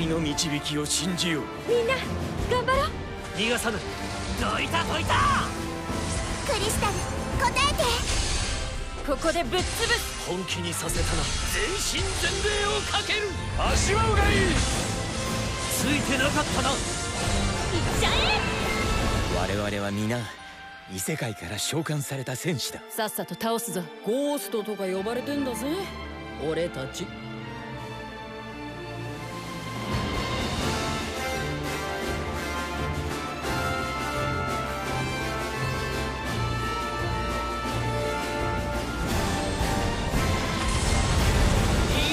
光の導きを信じよう。みんな頑張ろう。逃がさぬ。どいたどいた。クリスタル答えて。ここでぶっ潰す。本気にさせたな。全身全霊をかける。足はうがいい。ついてなかったな。いっちゃえ。我々は皆異世界から召喚された戦士だ。さっさと倒すぞ。ゴーストとか呼ばれてんだぜ俺たち。い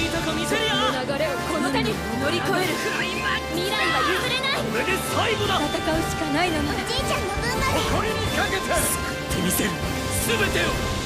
いとこ見せるよ。流れをこの手に乗り越える。未来は譲れない。これで最後だ。戦うしかないのに。おじいちゃんの分まで。誇りにかけて救ってみせる。全てを。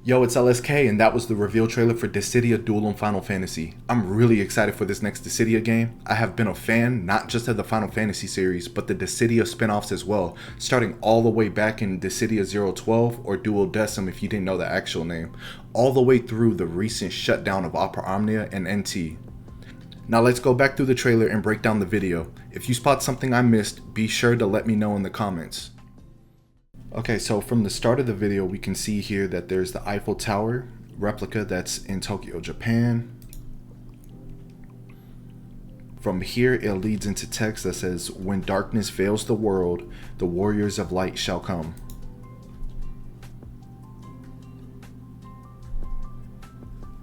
Yo, it's LSK, and that was the reveal trailer for Dissidia Duellum Final Fantasy. I'm really excited for this next Dissidia game. I have been a fan not just of the Final Fantasy series, but the Dissidia spin-offs as well, starting all the way back in Dissidia 012, or Duellum if you didn't know the actual name, all the way through the recent shutdown of Opera Omnia and NT. Now let's go back through the trailer and break down the video. If you spot something I missed, be sure to let me know in the comments. Okay, so from the start of the video, we can see here that there's the Eiffel Tower replica that's in Tokyo, Japan. From here, it leads into text that says, "When darkness veils the world, the warriors of light shall come."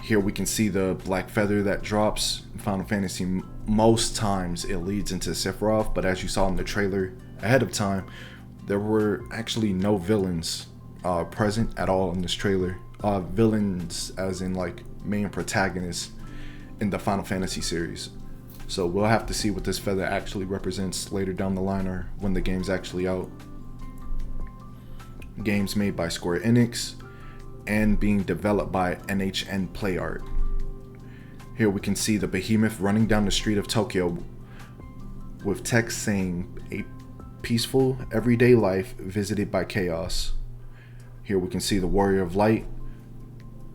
Here we can see the black feather that drops. In Final Fantasy, most times it leads into Sephiroth, but as you saw in the trailer ahead of time, there were actually no villains present at all in this trailer. Villains as in like main protagonists in the Final Fantasy series. So we'll have to see what this feather actually represents later down the line or when the game's actually out. Games made by Square Enix and being developed by NHN PlayArt. Here we can see the behemoth running down the street of Tokyo with text saying, "A peaceful, everyday life visited by chaos." Here we can see the Warrior of Light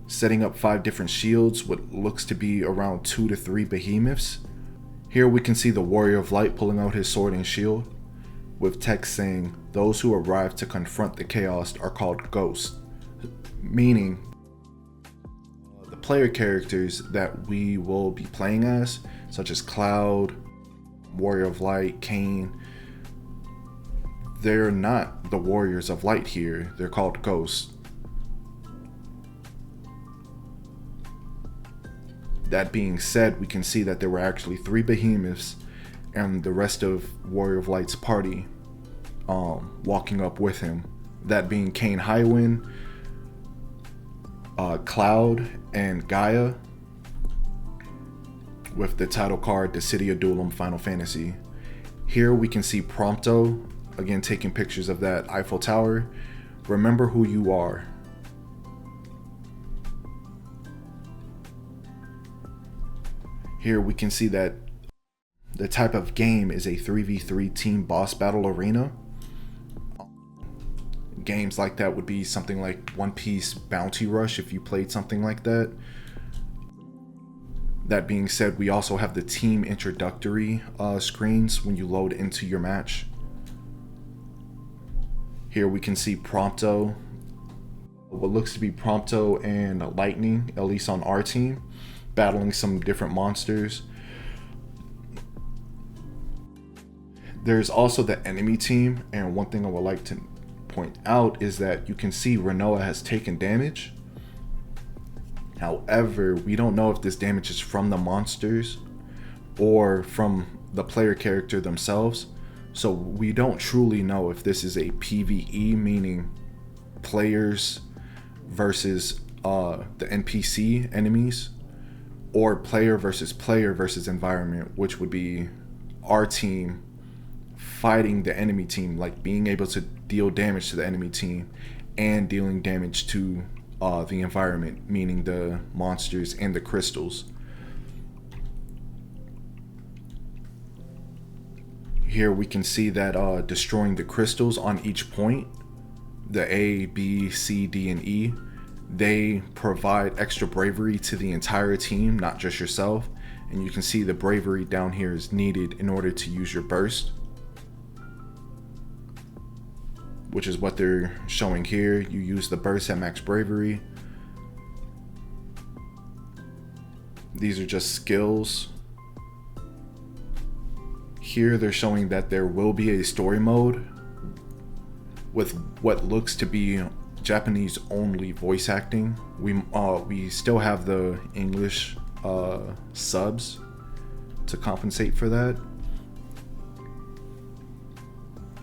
setting up 5 different shields, what looks to be around 2 to 3 behemoths. Here we can see the Warrior of Light pulling out his sword and shield, with text saying, "Those who arrive to confront the chaos are called ghosts," meaning the player characters that we will be playing as, such as Cloud, Warrior of Light, Kain, they're not the Warriors of Light here, they're called ghosts. That being said, we can see that there were actually 3 behemoths and the rest of Warrior of Light's party walking up with him. That being Kain Highwind, Cloud, and Gaia, with the title card Dissidia Duellum Final Fantasy. Here we can see Prompto, again taking pictures of that Eiffel Tower. "Remember who you are." Here we can see that the type of game is a 3v3 team boss battle arena. Games like that would be something like One Piece Bounty Rush if you played something like that. That being said, we also have the team introductory screens when you load into your match. Here we can see Prompto, what looks to be Prompto and Lightning, at least on our team, battling some different monsters. There's also the enemy team, and one thing I would like to point out is that you can see Renoa has taken damage. However, we don't know if this damage is from the monsters or from the player character themselves. So we don't truly know if this is a PvE, meaning players versus the NPC enemies, or player versus environment, which would be our team fighting the enemy team, like being able to deal damage to the enemy team and dealing damage to the environment, meaning the monsters and the crystals. Here we can see that destroying the crystals on each point, the A, B, C, D, and E, they provide extra bravery to the entire team, not just yourself. And you can see the bravery down here is needed in order to use your burst, which is what they're showing here. You use the burst at max bravery. These are just skills. Here they're showing that there will be a story mode with what looks to be Japanese only voice acting. We still have the English subs to compensate for that.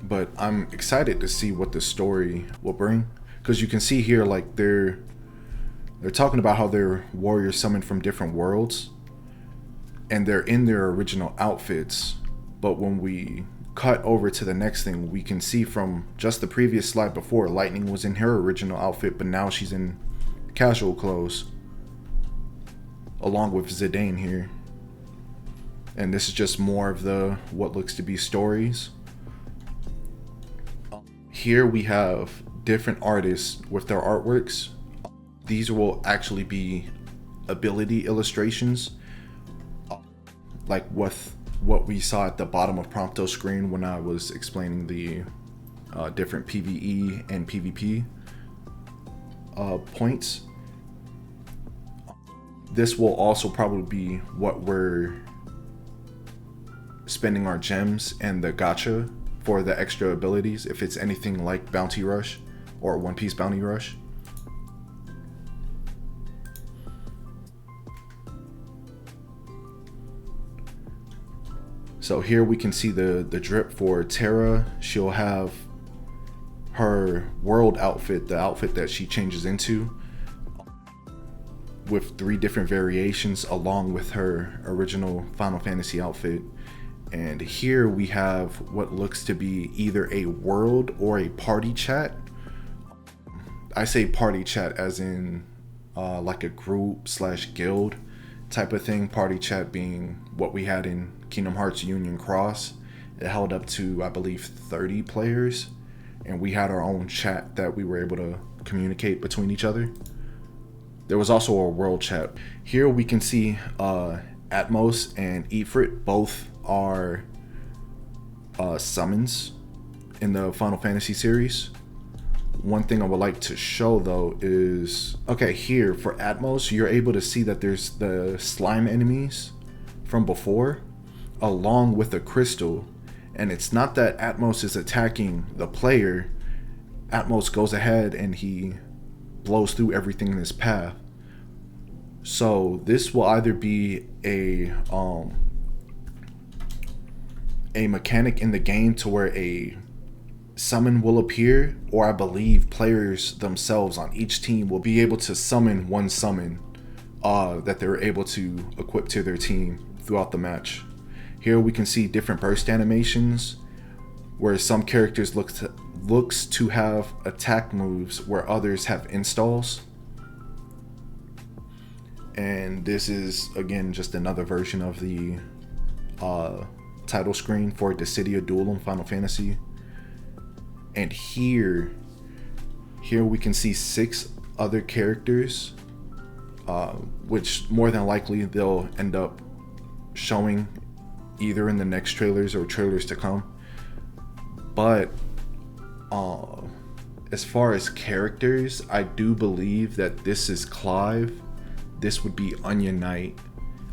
But I'm excited to see what the story will bring, because you can see here like they're talking about how they're warriors summoned from different worlds and they're in their original outfits. But when we cut over to the next thing, we can see from just the previous slide before, Lightning was in her original outfit, but now she's in casual clothes along with Zidane here. And this is just more of the what looks to be stories. Here we have different artists with their artworks. These will actually be ability illustrations, like with what we saw at the bottom of Prompto screen when I was explaining the different PvE and PvP points. This will also probably be what we're spending our gems and the gacha for the extra abilities, if it's anything like Bounty Rush or One Piece Bounty Rush. So here we can see the drip for Terra. She'll have her world outfit, the outfit that she changes into, with 3 different variations along with her original Final Fantasy outfit. And here we have what looks to be either a world or a party chat. I say party chat as in like a group / guild type of thing. Party chat being what we had in Kingdom Hearts Union Cross. It held up to, I believe, 30 players, and we had our own chat that we were able to communicate between each other. There was also a world chat. Here we can see Atmos and Ifrit both are summons in the Final Fantasy series. One thing I would like to show though is, okay, here for Atmos, you're able to see that there's the slime enemies from before along with a crystal, and it's not that Atmos is attacking the player. Atmos goes ahead and he blows through everything in his path. So this will either be a mechanic in the game to where a summon will appear, or I believe players themselves on each team will be able to summon one summon that they're able to equip to their team throughout the match. Here we can see different burst animations where some characters looks to have attack moves where others have installs. And this is again just another version of the title screen for Dissidia Duellum Final Fantasy. And here we can see 6 other characters, which more than likely they'll end up showing either in the next trailers or trailers to come. But as far as characters, I do believe that this is Clive. This would be Onion Knight.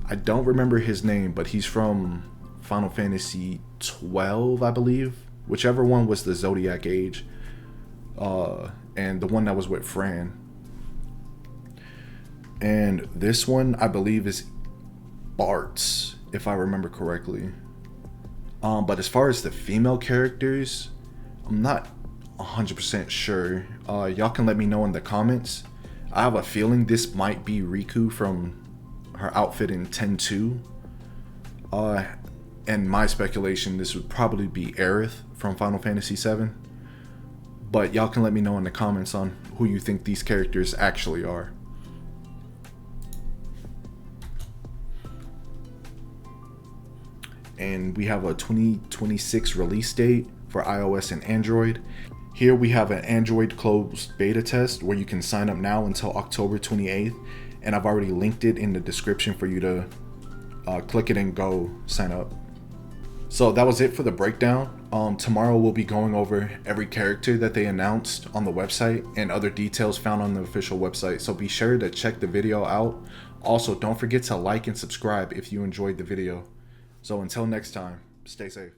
I don't remember his name, but he's from Final Fantasy 12, I believe. Whichever one was the Zodiac Age. And the one that was with Fran. And this one, I believe, is Bart's, if I remember correctly. But as far as the female characters, I'm not 100% sure. Y'all can let me know in the comments. I have a feeling this might be Riku from her outfit in 10-2. And my speculation, this would probably be Aerith from Final Fantasy VII. but y'all can let me know in the comments on who you think these characters actually are. And we have a 2026 release date for iOS and Android. Here we have an Android closed beta test where you can sign up now until October 28th, and I've already linked it in the description for you to click it and go sign up. So that was it for the breakdown. Tomorrow we'll be going over every character that they announced on the website and other details found on the official website, so be sure to check the video out. Also, don't forget to like and subscribe if you enjoyed the video. So until next time, stay safe.